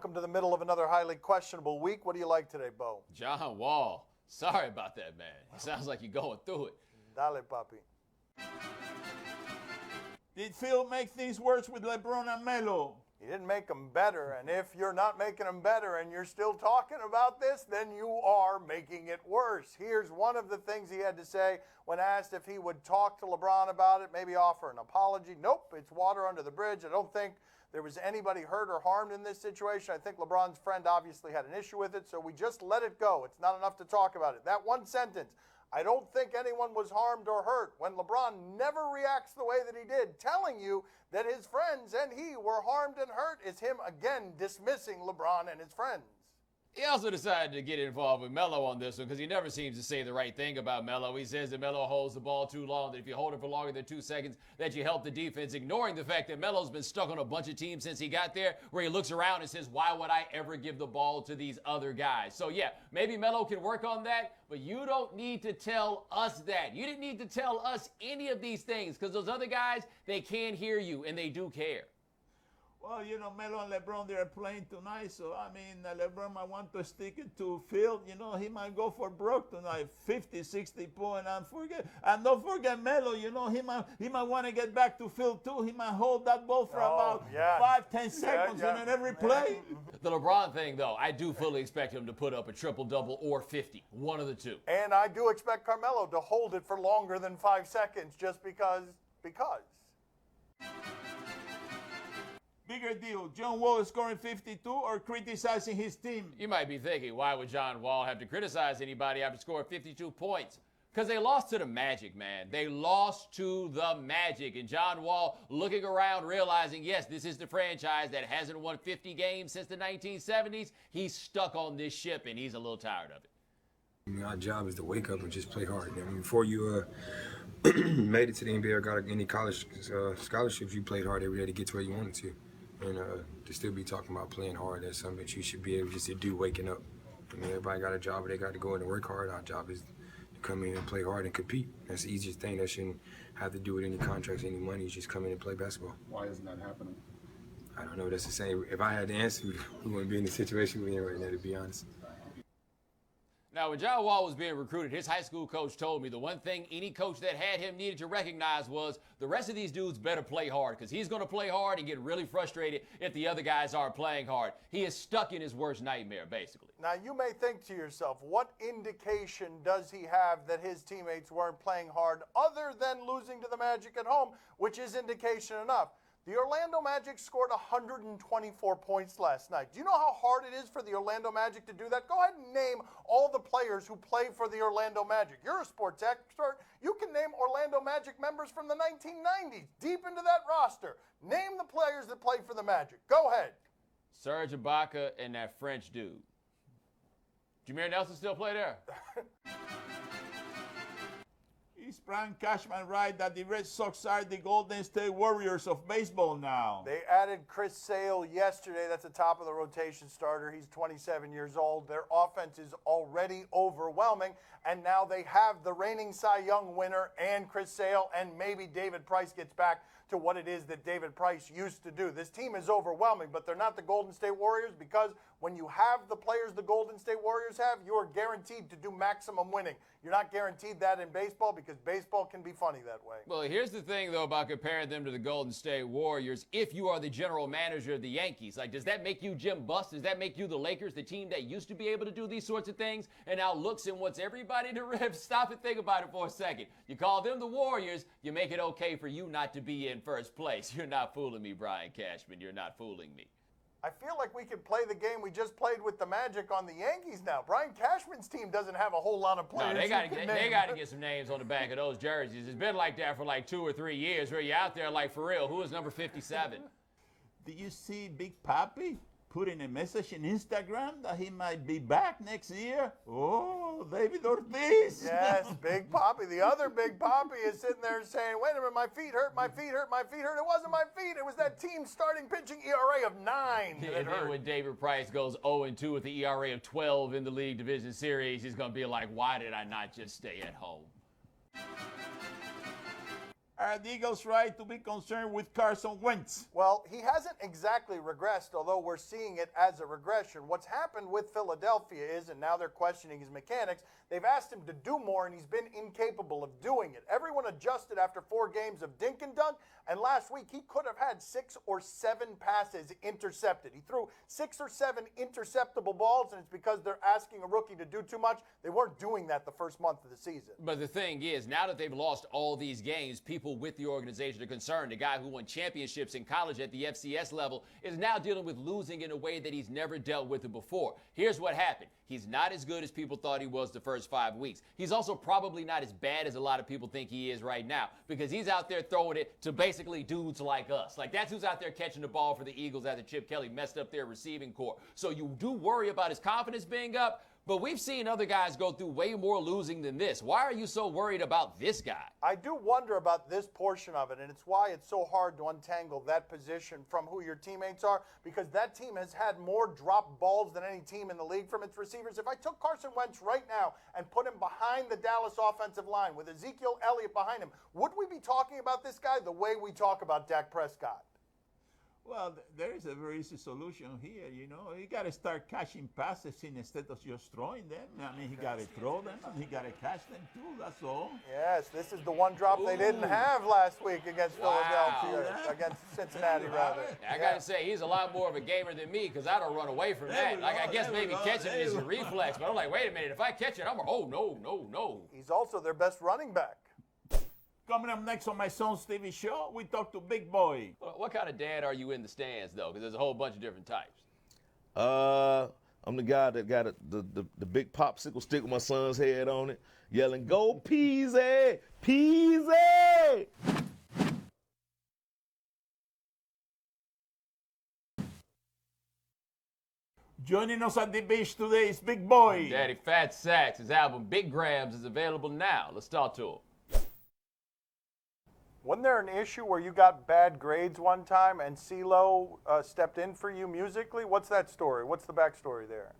Welcome to the middle of another highly questionable week. What do you like today, Bo? John Wall. Sorry about that, man. It sounds like you're going through it. Dale, papi. Did Phil make things worse with LeBron and Melo? He didn't make them better, and if you're not making them better and you're still talking about this, then you are making it worse. Here's one of the things he had to say when asked if he would talk to LeBron about it, maybe offer an apology. Nope, it's water under the bridge. I don't think there was anybody hurt or harmed in this situation. I think LeBron's friend obviously had an issue with it, so we just let it go. It's not enough to talk about it. That one sentence, I don't think anyone was harmed or hurt, when LeBron never reacts the way that he did, telling you that his friends and he were harmed and hurt, is him again dismissing LeBron and his friends. He also decided to get involved with Melo on this one because he never seems to say the right thing about Melo. He says that Melo holds the ball too long, that if you hold it for longer than 2 seconds, that you help the defense, ignoring the fact that Melo's been stuck on a bunch of teams since he got there, where he looks around and says, why would I ever give the ball to these other guys? So yeah, maybe Melo can work on that, but you don't need to tell us that. You didn't need to tell us any of these things because those other guys, they can't hear you and they do care. Well, you know, Melo and LeBron, they're playing tonight, so, I mean, LeBron might want to stick it to Phil. You know, he might go for Brook tonight, 50, 60 points, and don't forget Melo, you know, he might want to get back to Phil, too. He might hold that ball for about 5-10 seconds in every play. The LeBron thing, though, I do fully expect him to put up a triple-double or 50, one of the two. And I do expect Carmelo to hold it for longer than 5 seconds just because. Bigger deal, John Wall scoring 52 or criticizing his team? You might be thinking, why would John Wall have to criticize anybody after scoring 52 points? Because they lost to the Magic, man. They lost to the Magic. And John Wall looking around, realizing, yes, this is the franchise that hasn't won 50 games since the 1970s. He's stuck on this ship, and he's a little tired of it. I mean, our job is to wake up and just play hard. I mean, before you made it to the NBA or got any college scholarships, you played hard every day to get to where you wanted to. And to still be talking about playing hard, that's something that you should be able just to do waking up. I mean, everybody got a job, they got to go in and work hard. Our job is to come in and play hard and compete. That's the easiest thing. That shouldn't have to do with any contracts, any money. You just come in and play basketball. Why isn't that happening? I don't know. That's the same. If I had the answer, we wouldn't be in the situation we're in right now, to be honest. Now, when John Wall was being recruited, his high school coach told me the one thing any coach that had him needed to recognize was the rest of these dudes better play hard because he's going to play hard and get really frustrated if the other guys aren't playing hard. He is stuck in his worst nightmare, basically. Now, you may think to yourself, what indication does he have that his teammates weren't playing hard other than losing to the Magic at home, which is indication enough? The Orlando Magic scored 124 points last night. Do you know how hard it is for the Orlando Magic to do that? Go ahead and name all the players who play for the Orlando Magic. You're a sports expert. You can name Orlando Magic members from the 1990s, deep into that roster. Name the players that play for the Magic. Go ahead. Serge Ibaka and that French dude. Jameer Nelson still play there? Is Brian Cashman right that the Red Sox are the Golden State Warriors of baseball now? They added Chris Sale yesterday. That's a top of the rotation starter. He's 27 years old. Their offense is already overwhelming, and now they have the reigning Cy Young winner and Chris Sale, and maybe David Price gets back to what it is that David Price used to do. This team is overwhelming, but they're not the Golden State Warriors because when you have the players the Golden State Warriors have, you are guaranteed to do maximum winning. You're not guaranteed that in baseball because baseball can be funny that way. Well, here's the thing, though, about comparing them to the Golden State Warriors. If you are the general manager of the Yankees, like, does that make you Jim Buss? Does that make you the Lakers, the team that used to be able to do these sorts of things and now looks and wants everybody to rip? Stop and think about it for a second. You call them the Warriors, you make it okay for you not to be in first place. You're not fooling me, Brian Cashman. You're not fooling me. I feel like we could play the game we just played with the Magic on the Yankees now. Brian Cashman's team doesn't have a whole lot of players. No, they got to get some names on the back of those jerseys. It's been like that for like 2 or 3 years where you're out there like, for real, who is number 57? Did you see Big Papi putting a message in Instagram that he might be back next year? Oh, David Ortiz. Yes, Big Papi. The other Big Papi is sitting there saying, wait a minute, my feet hurt, my feet hurt, my feet hurt. It wasn't my feet. It was that team starting pitching ERA of 9 that And then hurt. when David Price goes 0-2 with the ERA of 12 in the League Division Series, he's going to be like, why did I not just stay at home? Are the Eagles right to be concerned with Carson Wentz? Well, he hasn't exactly regressed, although we're seeing it as a regression. What's happened with Philadelphia is, and now they're questioning his mechanics, they've asked him to do more, and he's been incapable of doing it. Everyone adjusted after 4 games of dink and dunk, and last week he could have had 6 or 7 passes intercepted. He threw 6 or 7 interceptable balls, and it's because they're asking a rookie to do too much. They weren't doing that the first month of the season. But the thing is, now that they've lost all these games, people with the organization are concerned. The guy who won championships in college at the FCS level is now dealing with losing in a way that he's never dealt with it before. Here's what happened. He's not as good as people thought he was the first 5 weeks. He's also probably not as bad as a lot of people think he is right now, because he's out there throwing it to basically dudes like us. Like, that's who's out there catching the ball for the Eagles after Chip Kelly messed up their receiving corps. So you do worry about his confidence being up, but we've seen other guys go through way more losing than this. Why are you so worried about this guy? I do wonder about this portion of it, and it's why it's so hard to untangle that position from who your teammates are, because that team has had more drop balls than any team in the league from its receivers. If I took Carson Wentz right now and put him behind the Dallas offensive line with Ezekiel Elliott behind him, would we be talking about this guy the way we talk about Dak Prescott? Well, there is a very easy solution here. You know, he got to start catching passes instead of just throwing them. I mean, he got to throw them and he got to catch them too. That's all. Yes, this is the one drop they didn't have last week against Wow. Philadelphia, against Cincinnati, rather. I got to say, he's a lot more of a gamer than me, because I don't run away from that. Like, I guess maybe catching it is a reflex, but I'm like, wait a minute, if I catch it, oh, no. He's also their best running back. Coming up next on my son's TV show, we talk to Big Boy. What kind of dad are you in the stands, though? Because there's a whole bunch of different types. I'm the guy that got the big popsicle stick with my son's head on it, yelling, "Go Peasy! Peasy!" Joining us at the beach today is Big Boy. Daddy Fat Sacks, his album Big Grams is available now. Let's talk to him. Wasn't there an issue where you got bad grades one time and CeeLo stepped in for you musically? What's that story? What's the backstory there?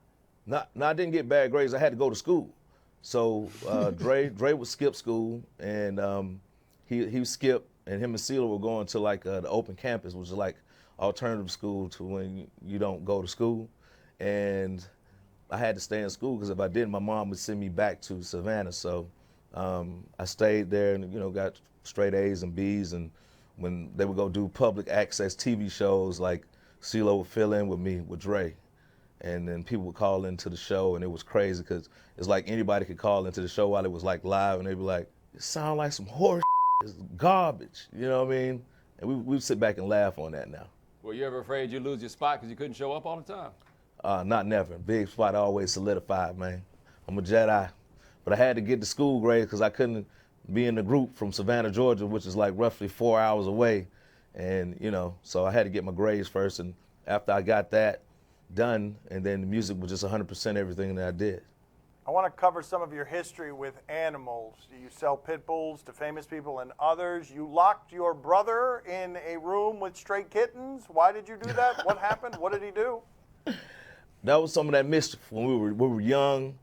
No, I didn't get bad grades. I had to go to school. So Dre would skip school, and he would skip, and him and CeeLo were going to like the open campus, which is like alternative school to when you don't go to school. And I had to stay in school because if I didn't, my mom would send me back to Savannah. So I stayed there and, got straight A's and B's. And when they would go do public access TV shows, like CeeLo would fill in with me with Dre. And then people would call into the show, and it was crazy because it's like anybody could call into the show while it was like live, and they'd be like, "It sound like some horse it's garbage," you know what I mean? And we would sit back and laugh on that now. Were you ever afraid you'd lose your spot because you couldn't show up all the time? Not never. Big spot always solidified, man. I'm a Jedi. But I had to get to school grade because I couldn't be in the group from Savannah, Georgia, which is like roughly 4 hours away. And, so I had to get my grades first. And after I got that done, and then the music was just 100% everything that I did. I want to cover some of your history with animals. You sell pit bulls to famous people and others. You locked your brother in a room with stray kittens. Why did you do that? What happened? What did he do? That was some of that mischief when we were young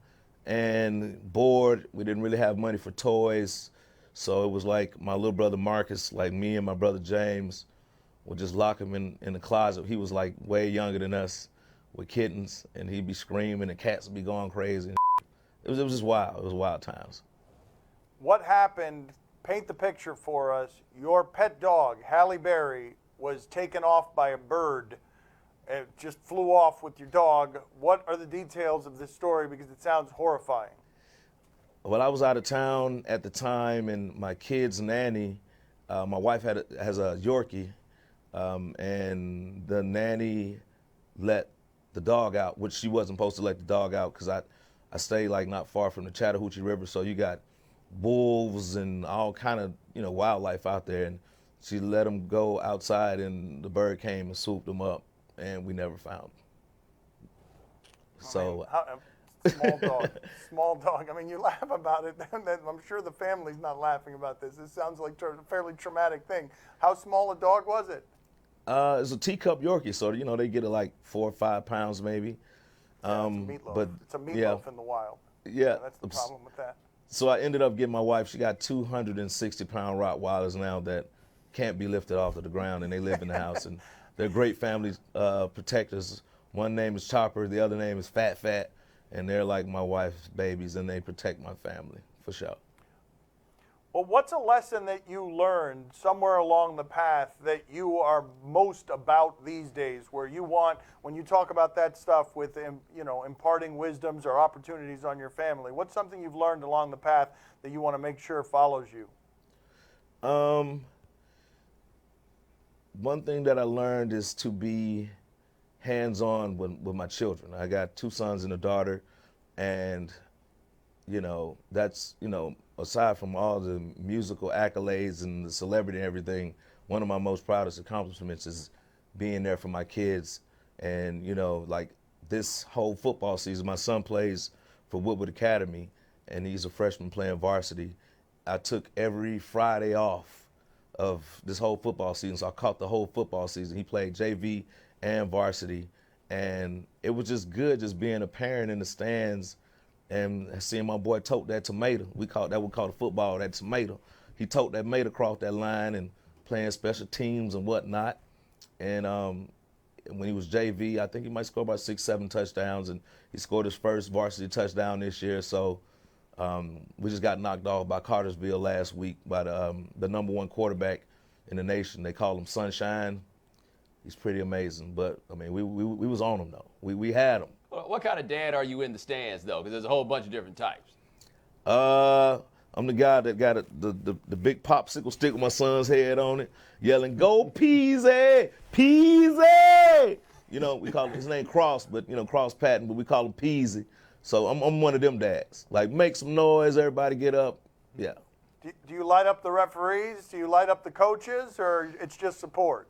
and bored. We didn't really have money for toys. So it was like my little brother Marcus, like me and my brother James, would just lock him in the closet. He was like way younger than us with kittens, and he'd be screaming and cats would be going crazy. It was just wild. It was wild times. What happened? Paint the picture for us. Your pet dog, Halle Berry, was taken off by a bird. It just flew off with your dog. What are the details of this story? Because it sounds horrifying. Well, I was out of town at the time, and my kid's nanny, my wife has a Yorkie, and the nanny let the dog out, which she wasn't supposed to let the dog out because I stay like not far from the Chattahoochee River, so you got wolves and all kind of wildlife out there, and she let him go outside, and the bird came and swooped him up, and we never found him. So small dog. I mean, you laugh about it. I'm sure the family's not laughing about this. This sounds like a fairly traumatic thing. How small a dog was it? It's a teacup Yorkie, so they get it like 4 or 5 pounds maybe. Yeah, it's a meatloaf. But it's a meatloaf in the wild. Yeah, That's the problem with that. So I ended up getting my wife. She got 260-pound Rottweilers now that can't be lifted off of the ground, and they live in the house. And they're great family protectors. One name is Chopper, the other name is Fat Fat, and they're like my wife's babies, and they protect my family for sure. Well, what's a lesson that you learned somewhere along the path that you are most about these days, where you want, when you talk about that stuff with, imparting wisdoms or opportunities on your family, what's something you've learned along the path that you want to make sure follows you? One thing that I learned is to be hands-on with my children. I got 2 sons and a daughter, and that's, aside from all the musical accolades and the celebrity and everything, one of my most proudest accomplishments is being there for my kids. And, like this whole football season, my son plays for Woodward Academy, and he's a freshman playing varsity. I took every Friday off of this whole football season, so I caught the whole football season. He played JV and varsity, and it was just good just being a parent in the stands and seeing my boy tote that tomato. We call the football that tomato. He tote that tomato across that line and playing special teams and whatnot. And when he was JV, I think he might score about 6-7 touchdowns, and he scored his first varsity touchdown this year. So we just got knocked off by Cartersville last week by the #1 quarterback in the nation. They call him Sunshine. He's pretty amazing. But, I mean, we was on him, though. We had him. What kind of dad are you in the stands, though? Because there's a whole bunch of different types. I'm the guy that got the big popsicle stick with my son's head on it, yelling, "Go Peasy! Peasy!" We call his name Cross, but, Cross Patton, but we call him Peasy. So I'm one of them dads. Like, make some noise, everybody get up. Yeah. Do you light up the referees? Do you light up the coaches, or it's just support?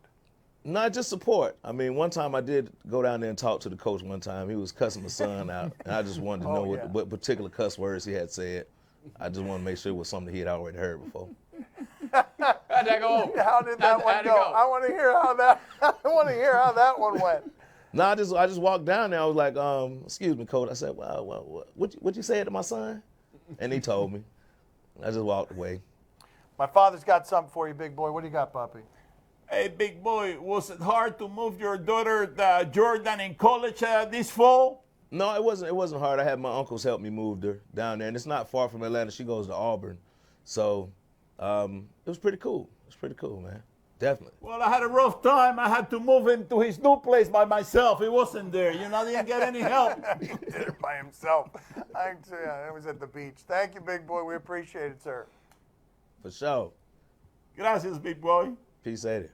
Not just support. I mean, one time I did go down there and talk to the coach one time. He was cussing my son out, and I just wanted to know what particular cuss words he had said. I just wanted to make sure it was something he had already heard before. How'd that go? How did that one go? I want to hear how that. I want to hear how that one went. No, I just walked down there. I was like, "Excuse me, coach." I said, "Well, what you said to my son?" And he told me. I just walked away. My father's got something for you, big boy. What do you got, puppy? Hey, big boy, was it hard to move your daughter Jordan in college this fall? No, it wasn't hard. I had my uncles help me move her down there, and it's not far from Atlanta. She goes to Auburn, so it was pretty cool. It was pretty cool, man. Definitely. Well, I had a rough time. I had to move him to his new place by myself. He wasn't there. I didn't get any help. He did it by himself. It was at the beach. Thank you, big boy. We appreciate it, sir. For sure. Gracias, big boy. Peace at it.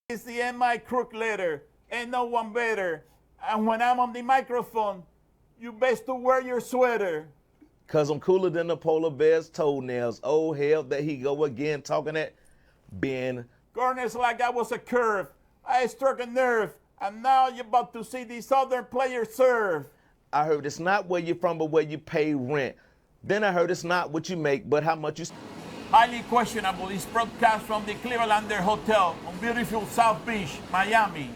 It's the MI Crook letter. Ain't no one better. And when I'm on the microphone, you best to wear your sweater. Cause I'm cooler than the polar bear's toenails. Oh, hell, there he go again talking that Ben. Corners like I was a curve. I struck a nerve. And now you're about to see these other players serve. I heard it's not where you're from, but where you pay rent. Then I heard it's not what you make, but how much you... Highly questionable is broadcast from the Clevelander Hotel on beautiful South Beach, Miami.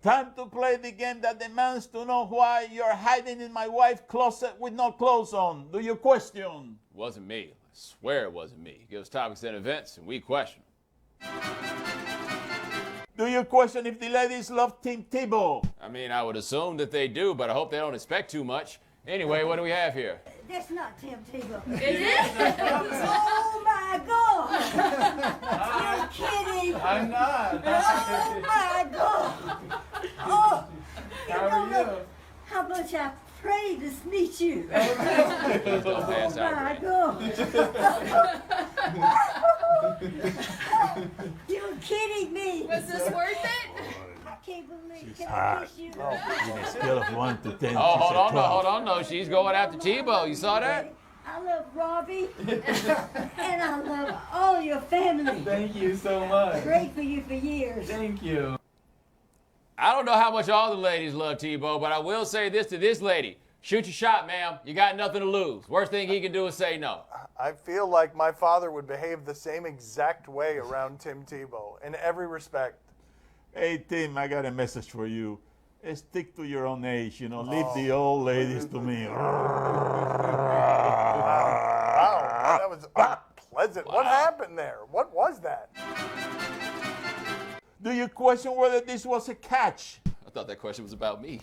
Time to play the game that demands to know why you're hiding in my wife's closet with no clothes on. Do you question? Wasn't me. I swear it wasn't me. Give us topics and events, and we question. Do you question if the ladies love Tim Tebow? I mean, I would assume that they do, but I hope they don't expect too much. Anyway, what do we have here? That's not Tim Tebow. Is it? Oh my God! You're kidding! I'm not. Oh my God! Oh, you How don't are you? know how much I prayed to meet you. Please don't pass Oh out, my Ray. God! You're kidding me! Was this worth it? I can't believe. Can I kiss you? On a scale of 1 to 10. Oh, hold on, no. She's going after Tebow. You saw that? I love Robbie, and I love all your family. Thank you so much. Prayed for you for years. Thank you. I don't know how much all the ladies love Tebow, but I will say this to this lady. Shoot your shot, ma'am. You got nothing to lose. Worst thing he can do is say no. I feel like my father would behave the same exact way around Tim Tebow in every respect. Hey, Tim, I got a message for you. Stick to your own age, you know. Leave the old ladies to me. Wow, that was unpleasant. What happened there? What was that? Do you question whether this was a catch? I thought that question was about me.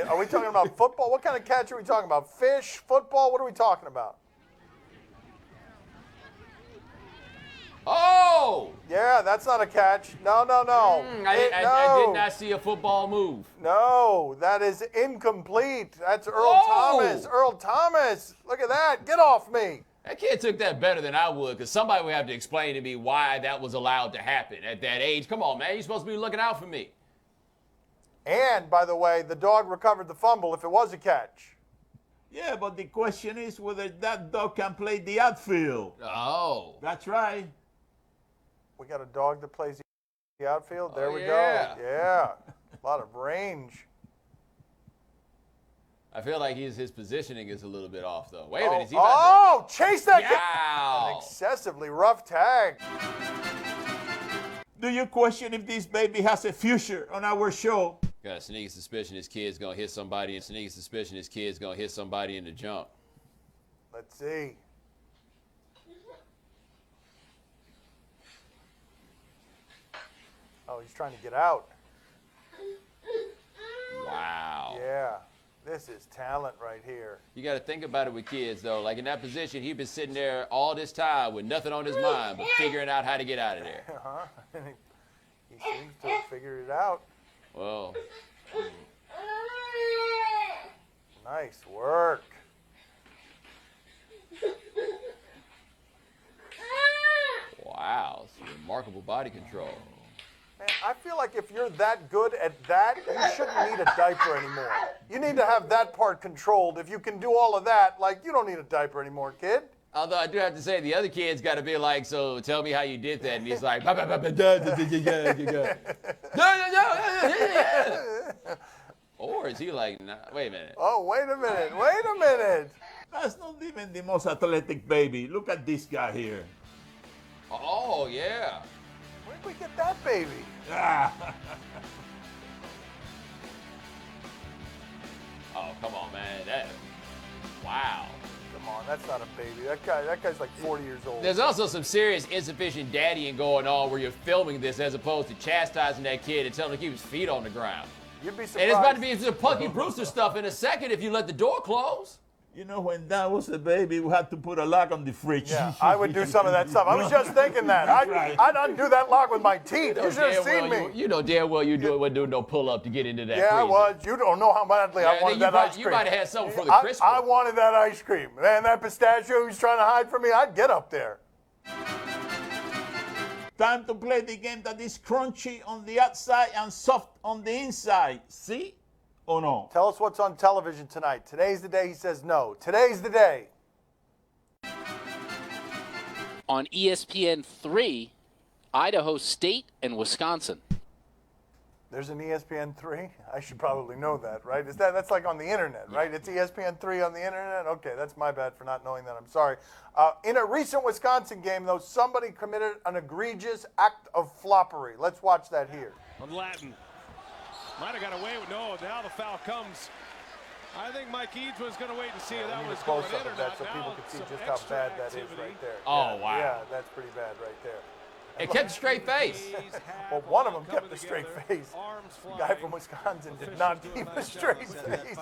Are we talking about football? What kind of catch are we talking about? Fish, football? What are we talking about? Oh! Yeah, that's not a catch. No. I did not see a football move. No, that is incomplete. That's Earl Oh! Thomas. Earl Thomas. Look at that. Get off me. That kid took that better than I would, because somebody would have to explain to me why that was allowed to happen at that age. Come on, man. You're supposed to be looking out for me. And, by the way, the dog recovered the fumble if it was a catch. Yeah, but the question is whether that dog can play the outfield. Oh. That's right. We got a dog that plays the outfield. There we yeah. go. Yeah. A lot of range. I feel like his positioning is a little bit off, though. Wait a Oh, minute. Is he about chase that to... guy. An Yow. excessively rough tag. Do you question if this baby has a future on our show? Got a sneaky suspicion his kid's going to hit somebody. Sneaky suspicion his kid's going to hit somebody in the jump. Let's see. Oh, he's trying to get out. Wow. Yeah. This is talent right here. You got to think about it with kids, though. Like in that position, he's been sitting there all this time with nothing on his mind but figuring out how to get out of there. Uh-huh. He seems to have figured it out. Well, Nice work. wow. It's remarkable body control. Man, I feel like if you're that good at that, you shouldn't need a diaper anymore. You need to have that part controlled. If you can do all of that, like, you don't need a diaper anymore, kid. Although I do have to say, the other kid's got to be like, so tell me how you did that. And he's like, or is he like, nah, wait a minute. Oh, wait a minute. Wait a minute. That's not even the most athletic baby. Look at this guy here. Oh, yeah. Where'd we get that baby? Oh, come on, man. Wow. Come on, that's not a baby. That guy's like 40 years old. There's also some serious insufficient daddying going on where you're filming this as opposed to chastising that kid and telling him to keep his feet on the ground. You'd be surprised. And it's about to be some Punky Brewster stuff in a second if you let the door close. You know, when Dad was a baby, we had to put a lock on the fridge. Yeah, I would do some of that stuff. I was just thinking that. I'd undo that lock with my teeth. You should have seen me. You know damn well you wasn't doing no pull-up to get into that freezer. Yeah, I was. You don't know how badly I wanted that ice cream. You might have had something for the Christmas. I wanted that ice cream. Man, that pistachio he was trying to hide from me, I'd get up there. Time to play the game that is crunchy on the outside and soft on the inside. See or no? Tell us what's on television tonight. Today's the day he says no. Today's the day. On ESPN 3, Idaho State and Wisconsin. There's an ESPN 3? I should probably know that, right? That's like on the internet, right? It's ESPN 3 on the internet? Okay, that's my bad for not knowing that. I'm sorry. In a recent Wisconsin game, though, somebody committed an egregious act of floppery. Let's watch that here. On Latin. Might have got away with now the foul comes. I think Mike Eads was going to wait and see if that was going in or not. So people can see just how bad that is right there. Oh, wow. Yeah, that's pretty bad right there. It kept a straight face. Well, one of them kept a straight face. The guy from Wisconsin did not keep a straight face.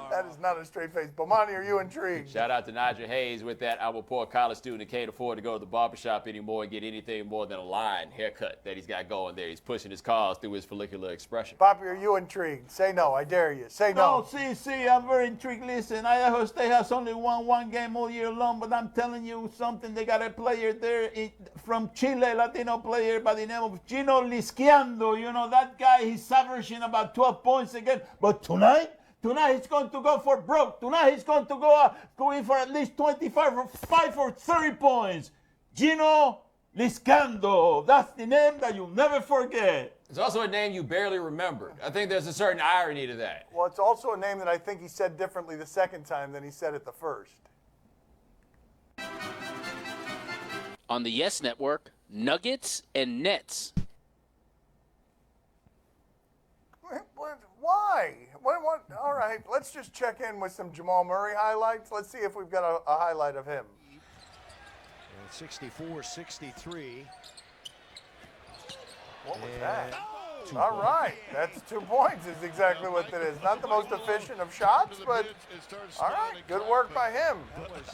That is not a straight face. Bomani, are you intrigued? Shout out to Nigel Hayes with that. I'm a poor college student who can't afford to go to the barbershop anymore and get anything more than a line haircut that he's got going there. He's pushing his cause through his follicular expression. Poppy, are you intrigued? Say no. I dare you. Say no. No, see, I'm very intrigued. Listen, Idaho State has only won one game all year long, but I'm telling you something. They got a player there from Chile, Latino player by the name of Gino Lisciando. You know, that guy, he's averaging about 12 points a game. But tonight he's going to go for broke. Tonight he's going to go in for at least 25 or 30 points. Gino Lisciando. That's the name that you'll never forget. It's also a name you barely remembered. I think there's a certain irony to that. Well, it's also a name that I think he said differently the second time than he said it the first. On the Yes Network, Nuggets and Nets. Why? What? All right, let's just check in with some Jamal Murray highlights. Let's see if we've got a highlight of him. 64-63. What was that? All right, that's 2 points is exactly what it is. Not the most efficient of shots, but all right, good work by him.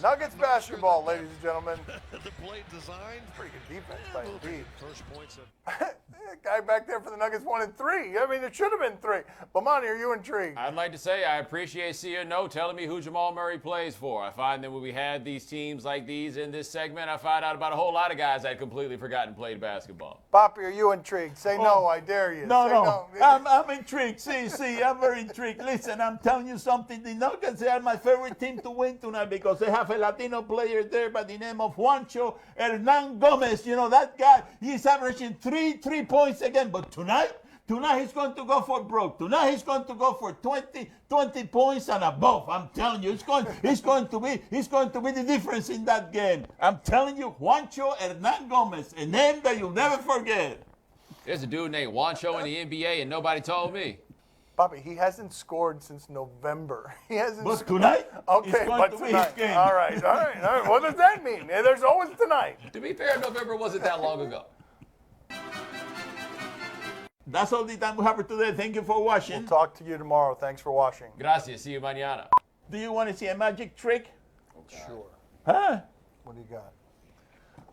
Nuggets basketball, ladies and gentlemen. The play design. Pretty good defense by Embiid. First points of Guy back there for the Nuggets wanted 3. I mean, it should have been 3. Bomani, are you intrigued? I'd like to say I appreciate CNO telling me who Jamal Murray plays for. I find that when we had these teams like these in this segment, I find out about a whole lot of guys I'd completely forgotten played basketball. Poppy, are you intrigued? Say no, I dare you. No, Say no. I'm intrigued. See, I'm very intrigued. Listen, I'm telling you something. The Nuggets are my favorite team to win tonight because they have a Latino player there by the name of Juancho Hernan Gomez. You know, that guy, he's averaging 3 points again. But tonight he's going to go for broke. Tonight he's going to go for 20 points and above. I'm telling you, he's going to be the difference in that game. I'm telling you, Juancho Hernan Gomez, a name that you'll never forget. There's a dude named Juancho in the NBA, and nobody told me. Bobby, he hasn't scored since November. He hasn't. But tonight, okay, it's going but to be tonight. his game. All right. What does that mean? There's always tonight. To be fair, November wasn't that long ago. That's all the time we have for today. Thank you for watching. We'll talk to you tomorrow. Thanks for watching. Gracias. See you mañana. Do you want to see a magic trick? Sure. Huh? What do you got?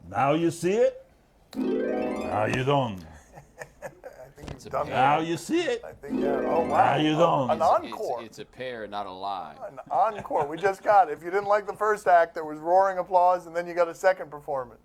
Now you see it. Now you don't. I think you've done Now that. you see it. I think, yeah. Oh, wow. Now you don't. An encore. It's a pair, not a lie. An encore. We just got it. If you didn't like the first act, there was roaring applause, and then you got a second performance.